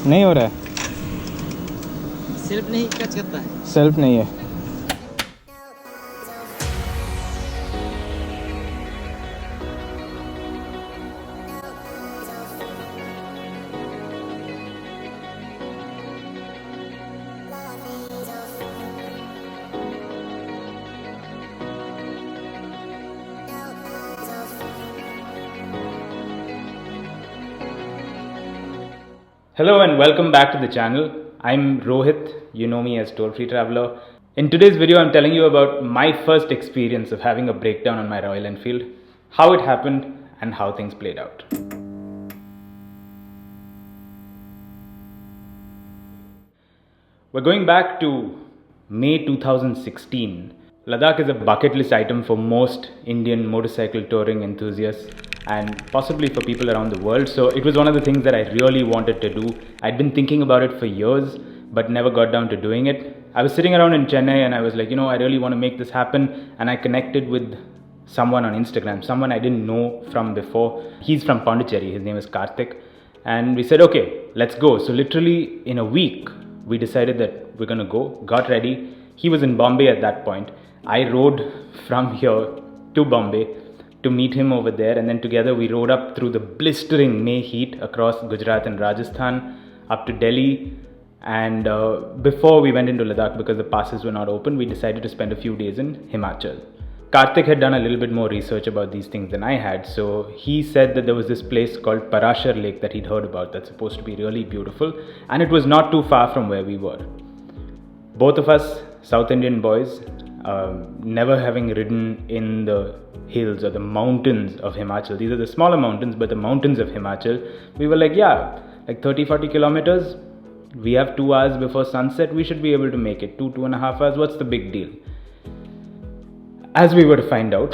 नहीं हो रहा है, सेल्फ नहीं टच करता है। सेल्फ नहीं है। Hello and welcome back to the channel. I'm Rohit, you know me as Toll Free Traveler. In today's video I'm telling you about my first experience of having a breakdown on my Royal Enfield, how it happened and how things played out. We're going back to May 2016. Ladakh is a bucket list item for most Indian motorcycle touring enthusiasts and possibly for people around the world. So it was one of the things that I really wanted to do. I'd been thinking about it for years but never got down to doing it. I was sitting around in Chennai and I was like, I really want to make this happen, and I connected with someone on Instagram, someone I didn't know from before. He's from Pondicherry, his name is Karthik, and we said, okay, let's go. So literally in a week we decided that we're gonna go, got ready. He was in Bombay at that point. I rode from here to Bombay to meet him over there, and then together we rode up through the blistering May heat across Gujarat and Rajasthan up to Delhi. And before we went into Ladakh, because the passes were not open, we decided to spend a few days in Himachal. Karthik had done a little bit more research about these things than I had, so he said that there was this place called Prashar Lake that he'd heard about that's supposed to be really beautiful, and it was not too far from where we were. Both of us, South Indian boys, never having ridden in the hills or the mountains of Himachal. These are the smaller mountains, but the mountains of Himachal, we were like, yeah, like 30-40 kilometers. We have 2 hours before sunset, we should be able to make it. 2.5 hours, what's the big deal? As we were to find out,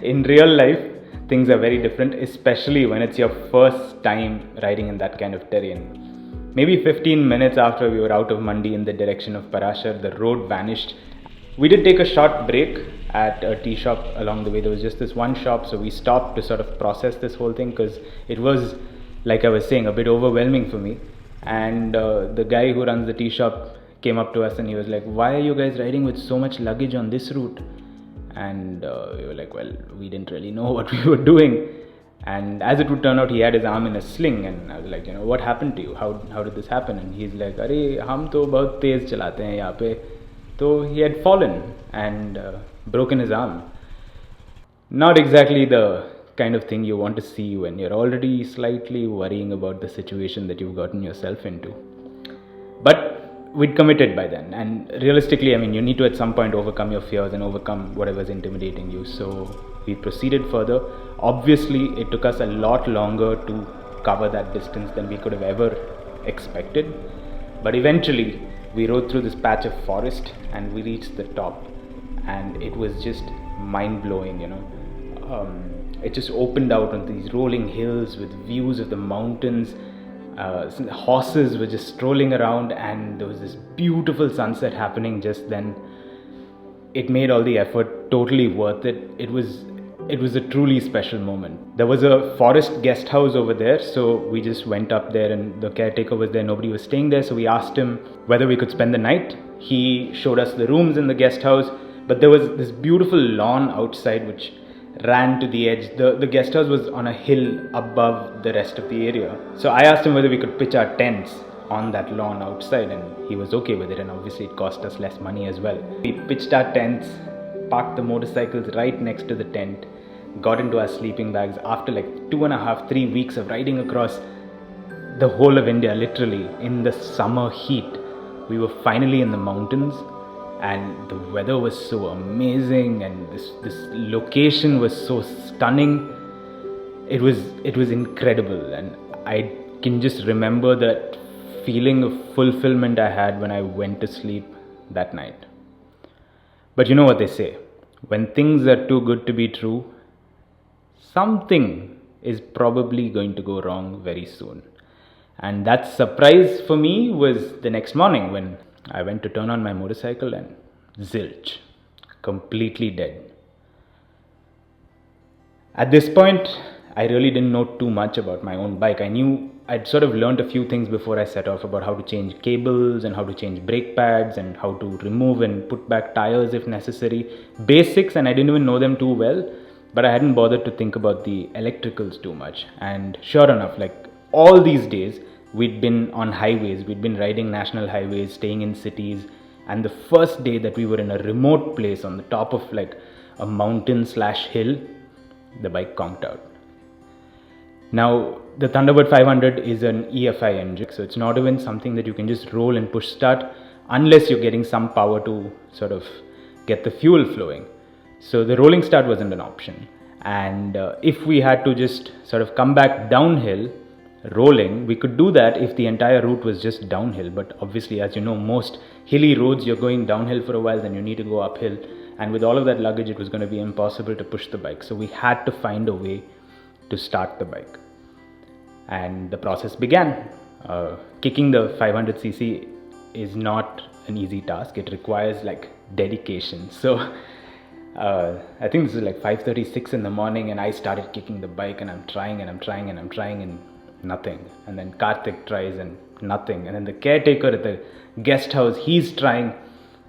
in real life, things are very different, especially when it's your first time riding in that kind of terrain. Maybe 15 minutes after we were out of Mandi in the direction of Parashar, the road vanished. We did take a short break at a tea shop along the way. There was just this one shop, so we stopped to sort of process this whole thing, because it was, like I was saying, a bit overwhelming for me. And the guy who runs the tea shop came up to us and he was like, why are you guys riding with so much luggage on this route? And we were like, well, we didn't really know what we were doing. And as it would turn out, he had his arm in a sling, and I was like, what happened to you? How did this happen? And he's like, अरे हम तो बहुत तेज चलाते हैं यहाँ पे. So he had fallen and broken his arm. Not exactly the kind of thing you want to see when you're already slightly worrying about the situation that you've gotten yourself into. But we'd committed by then, and realistically, you need to at some point overcome your fears and overcome whatever's intimidating you. So we proceeded further. Obviously, it took us a lot longer to cover that distance than we could have ever expected. But eventually, we rode through this patch of forest and we reached the top. And it was just mind-blowing, It just opened out on these rolling hills with views of the mountains. Horses were just strolling around, and there was this beautiful sunset happening just then. It made all the effort totally worth it. It was a truly special moment. There was a forest guest house over there, so we just went up there, and the caretaker was there. Nobody was staying there, so we asked him whether we could spend the night. He showed us the rooms in the guest house, but there was this beautiful lawn outside which ran to the edge. The guest house was on a hill above the rest of the area. So I asked him whether we could pitch our tents on that lawn outside, and he was okay with it, and obviously it cost us less money as well. We pitched our tents, parked the motorcycles right next to the tent, got into our sleeping bags. After like 2.5-3 weeks of riding across the whole of India, literally in the summer heat, we were finally in the mountains, and the weather was so amazing, and this location was so stunning. It was incredible, and I can just remember that feeling of fulfillment I had when I went to sleep that night. But you know what they say, when things are too good to be true, something is probably going to go wrong very soon. And that surprise for me was the next morning when I went to turn on my motorcycle and zilch, completely dead. At this point, I really didn't know too much about my own bike. I knew I'd sort of learned a few things before I set off about how to change cables and how to change brake pads and how to remove and put back tires if necessary. Basics, and I didn't even know them too well, but I hadn't bothered to think about the electricals too much. And sure enough, like all these days, we'd been on highways, we'd been riding national highways, staying in cities, and the first day that we were in a remote place on the top of like a mountain / hill, the bike conked out. Now, the Thunderbird 500 is an EFI engine, so it's not even something that you can just roll and push start unless you're getting some power to sort of get the fuel flowing. So the rolling start wasn't an option. And if we had to just sort of come back downhill, rolling, we could do that if the entire route was just downhill. But obviously, as you know, most hilly roads, you're going downhill for a while, then you need to go uphill. And with all of that luggage, it was going to be impossible to push the bike. So we had to find a way to start the bike. And the process began. Kicking the 500cc is not an easy task. It requires like dedication. So I think this is like 5:36 in the morning, and I started kicking the bike, and I'm trying and nothing. And then Karthik tries and nothing. And then the caretaker at the guest house, he's trying,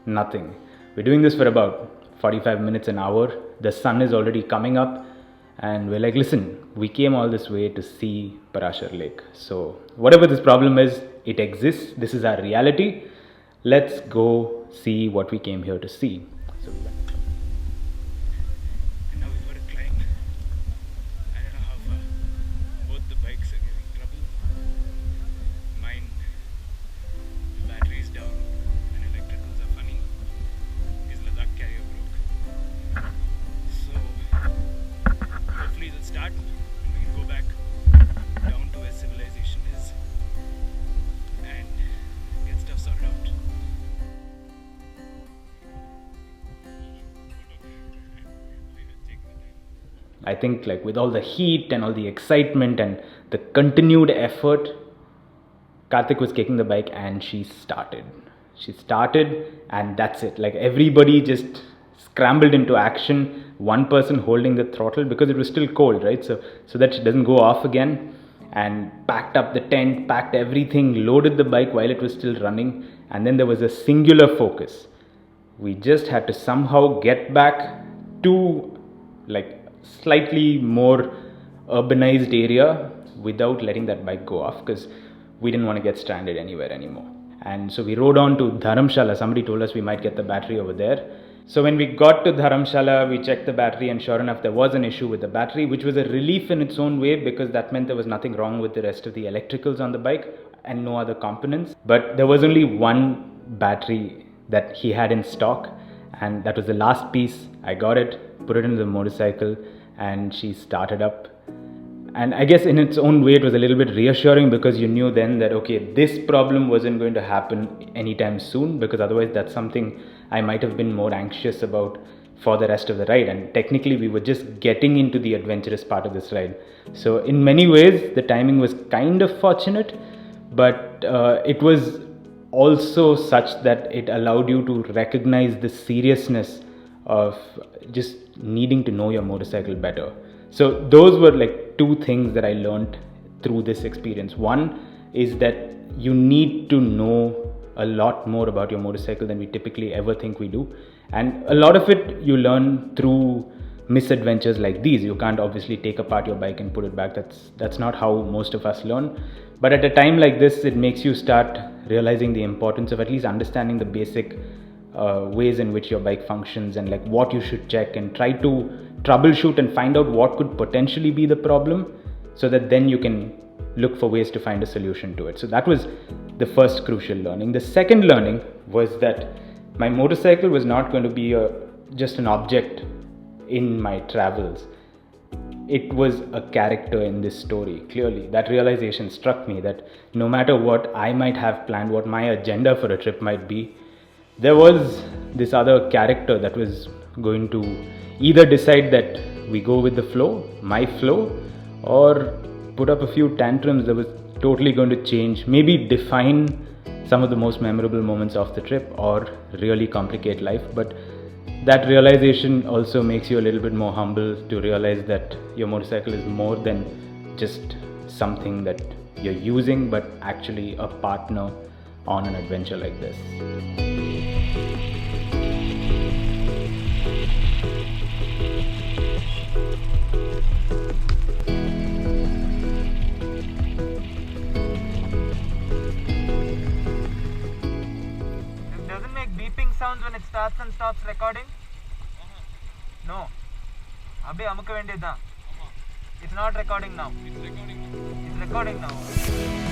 nothing. We're doing this for about 45 minutes, an hour. The sun is already coming up. And we're like, listen, we came all this way to see Prashar Lake. So whatever this problem is, it exists. This is our reality. Let's go see what we came here to see. So we went. And now we've got to climb. I don't know how far. Both the bikes are giving trouble. Mine, the battery is down and electricals are funny. His Ladakh carrier broke. So hopefully it'll start and we can go back down to where civilization is and get stuff sorted out. I think like with all the heat and all the excitement and the continued effort, Karthik was kicking the bike and she started. She started and that's it. Like everybody just scrambled into action. One person holding the throttle because it was still cold, right? So that it doesn't go off again, and packed up the tent, packed everything, loaded the bike while it was still running. And then there was a singular focus. We just had to somehow get back to like slightly more urbanized area without letting that bike go off, because we didn't want to get stranded anywhere anymore. And so we rode on to Dharamshala. Somebody told us we might get the battery over there. So when we got to Dharamshala, we checked the battery, and sure enough, there was an issue with the battery, which was a relief in its own way, because that meant there was nothing wrong with the rest of the electricals on the bike and no other components. But there was only one battery that he had in stock, and that was the last piece. I got it, put it into the motorcycle, and she started up. And I guess in its own way, it was a little bit reassuring, because you knew then that, okay, this problem wasn't going to happen anytime soon, because otherwise that's something I might have been more anxious about for the rest of the ride. And technically we were just getting into the adventurous part of this ride. So in many ways, the timing was kind of fortunate, but it was also such that it allowed you to recognize the seriousness of just needing to know your motorcycle better. So those were like two things that I learned through this experience. One is that you need to know a lot more about your motorcycle than we typically ever think we do. And a lot of it you learn through misadventures like these. You can't obviously take apart your bike and put it back. That's not how most of us learn. But at a time like this, it makes you start realizing the importance of at least understanding the basic ways in which your bike functions, and like what you should check, and try to troubleshoot and find out what could potentially be the problem, so that then you can look for ways to find a solution to it. So that was the first crucial learning. The second learning was that my motorcycle was not going to be just an object in my travels. It was a character in this story. Clearly, that realization struck me, that no matter what I might have planned, what my agenda for a trip might be, there was this other character that was going to either decide that we go with the flow, my flow, or put up a few tantrums that was totally going to change, maybe define some of the most memorable moments of the trip, or really complicate life. But that realization also makes you a little bit more humble to realize that your motorcycle is more than just something that you're using, but actually a partner on an adventure like this. It doesn't make beeping sounds when it starts and stops recording? No. Abhi amukka vendida. It's not recording now. It's recording now.